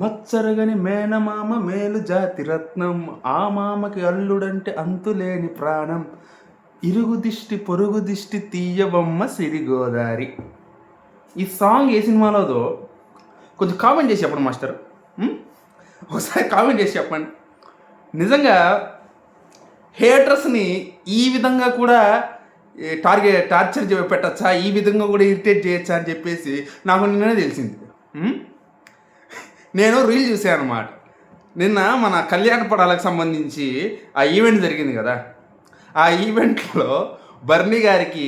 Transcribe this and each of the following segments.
మచ్చరగని మేనమామ మేలు జాతి రత్నం, ఆ మామకి అల్లుడంటే అంతులేని ప్రాణం, ఇరుగు దిష్టి పొరుగు దిష్టి తీయబొమ్మ సిరిగోదారి. ఈ సాంగ్ ఏ సినిమాలోదో కొంచెం కామెంట్ చేసి చెప్పండి మాస్టర్. ఒకసారి కామెంట్ చేసి చెప్పండి. నిజంగా హేటర్స్ని ఈ విధంగా కూడా టార్చర్ పెట్టచ్చా, ఈ విధంగా కూడా ఇరిటేట్ చేయొచ్చా అని చెప్పేసి నాకు నిన్ననే తెలిసింది. నేను రీల్ చూసాను అనమాట. నిన్న మన కళ్యాణ పడాలకు సంబంధించి ఆ ఈవెంట్ జరిగింది కదా, ఆ ఈవెంట్లో బర్నీ గారికి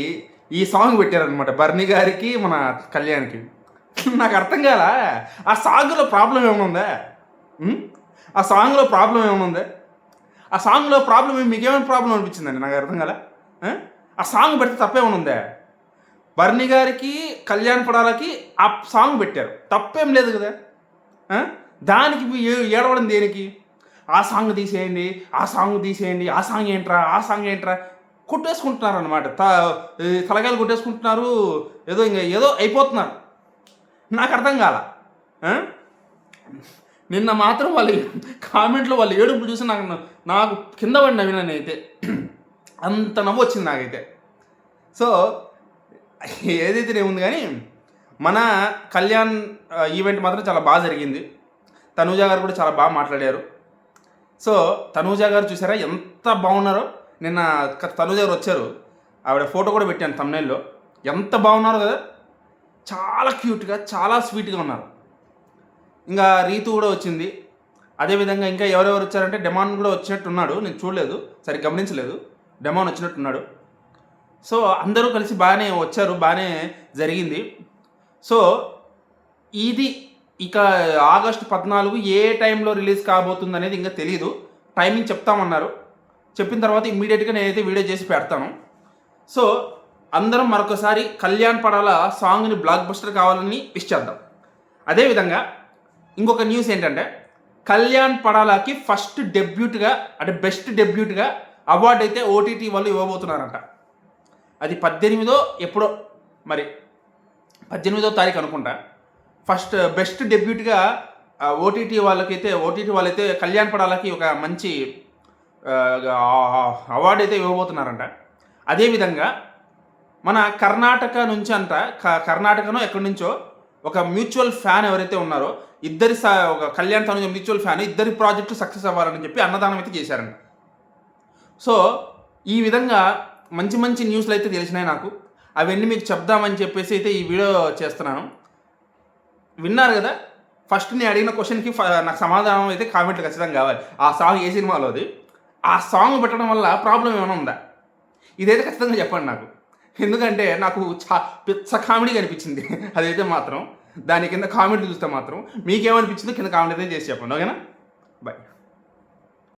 ఈ సాంగ్ పెట్టారనమాట. బర్నీ గారికి మన కళ్యాణ్కి. నాకు అర్థం కాల, ఆ సాంగ్లో ప్రాబ్లం ఏమైనా ఆ సాంగ్లో ప్రాబ్లం ఏమైనా ఆ సాంగ్లో ప్రాబ్లం మీకేమైనా ప్రాబ్లం అనిపించిందండి? నాకు అర్థం కాల. ఆ సాంగ్ పెడితే తప్పేమైనా ఉందా? బర్నీ గారికి కళ్యాణ్ పడాలకి ఆ సాంగ్ పెట్టారు, తప్పేం లేదు కదా. దానికి ఏడవడం దేనికి? ఆ సాంగ్ తీసేయండి, ఆ సాంగ్ తీసేయండి, ఆ సాంగ్ ఏంట్రా, ఆ సాంగ్ ఏంట్రా కొట్టేసుకుంటున్నారు అనమాట. తలకాయలు కొట్టేసుకుంటున్నారు, ఏదో అయిపోతున్నారు. నాకు అర్థం కాల. నిన్న మాత్రం వాళ్ళు కామెంట్లో వాళ్ళు ఏడుపులు చూసి నాకు కింద పడి నవ్వినాను అయితే. అంత నవ్వు వచ్చింది నాకైతే. సో ఏదైతే ఉంది కానీ మన కళ్యాణ్ ఈవెంట్ మాత్రం చాలా బాగా జరిగింది. తనూజ గారు కూడా చాలా బాగా మాట్లాడారు. సో తనూజ గారు చూసారా ఎంత బాగున్నారో? నిన్న తనూజ గారు వచ్చారు, ఆవిడ ఫోటో కూడా పెట్టాను తమ్నైల్లో. ఎంత బాగున్నారు కదా, చాలా క్యూట్గా చాలా స్వీట్గా ఉన్నారు. ఇంకా రీతు కూడా వచ్చింది. అదేవిధంగా ఇంకా ఎవరెవరు వచ్చారంటే డెమాన్ కూడా వచ్చినట్టున్నాడు, నేను చూడలేదు, సరిగ్గా గమనించలేదు. డెమాన్ వచ్చినట్టున్నాడు. సో అందరూ కలిసి బాగానే వచ్చారు, బాగానే జరిగింది. సో ఇది ఇక ఆగస్టు 14 ఏ టైంలో రిలీజ్ కాబోతుంది అనేది ఇంకా తెలియదు. టైమింగ్ చెప్తామన్నారు. చెప్పిన తర్వాత ఇమ్మీడియట్గా నేనైతే వీడియో చేసి పెడతాను. సో అందరం మరొకసారి కళ్యాణ్ పడాల సాంగ్ని బ్లాక్ బస్టర్ కావాలని విష్ చేద్దాం. అదేవిధంగా ఇంకొక న్యూస్ ఏంటంటే, కళ్యాణ్ పడాలకి ఫస్ట్ డెబ్యూట్గా అంటే బెస్ట్ డెబ్యూట్గా అవార్డు అయితే ఓటీటీ వాళ్ళు ఇవ్వబోతున్నారంట. అది 18 ఎప్పుడో, మరి 18వ తారీఖు అనుకుంటా. ఫస్ట్ బెస్ట్ డెబ్యూట్గా ఓటీటీ వాళ్ళైతే కళ్యాణ్ పడాలకి ఒక మంచి అవార్డు అయితే ఇవ్వబోతున్నారంట. అదేవిధంగా మన కర్ణాటక నుంచి కర్ణాటకనో ఎక్కడి నుంచో ఒక మ్యూచువల్ ఫ్యాన్ ఎవరైతే ఉన్నారో ఒక కళ్యాణ్ తనుజ మ్యూచువల్ ఫ్యాన్ ఇద్దరి ప్రాజెక్టు సక్సెస్ అవ్వాలని చెప్పి అన్నదానం అయితే చేశారంట. సో ఈ విధంగా మంచి మంచి న్యూస్లు అయితే తెలిసినాయి నాకు. అవన్నీ మీకు చెప్దామని చెప్పేసి అయితే ఈ వీడియో చేస్తున్నాను. విన్నారు కదా, ఫస్ట్ నేను అడిగిన క్వశ్చన్కి నాకు సమాధానం అయితే కామెంట్లు ఖచ్చితంగా కావాలి. ఆ సాంగ్ ఏ సినిమాలోది, ఆ సాంగ్ పెట్టడం వల్ల ప్రాబ్లం ఏమైనా ఉందా, ఇదైతే ఖచ్చితంగా చెప్పండి నాకు. ఎందుకంటే నాకు పిచ్చ కామెడీగా అనిపించింది అదైతే మాత్రం. దాని కింద కామెంట్లు చూస్తే మాత్రం మీకేమనిపించిందో కింద కామెంట్ అయితే చేసి చెప్పండి, ఓకేనా? బాయ్.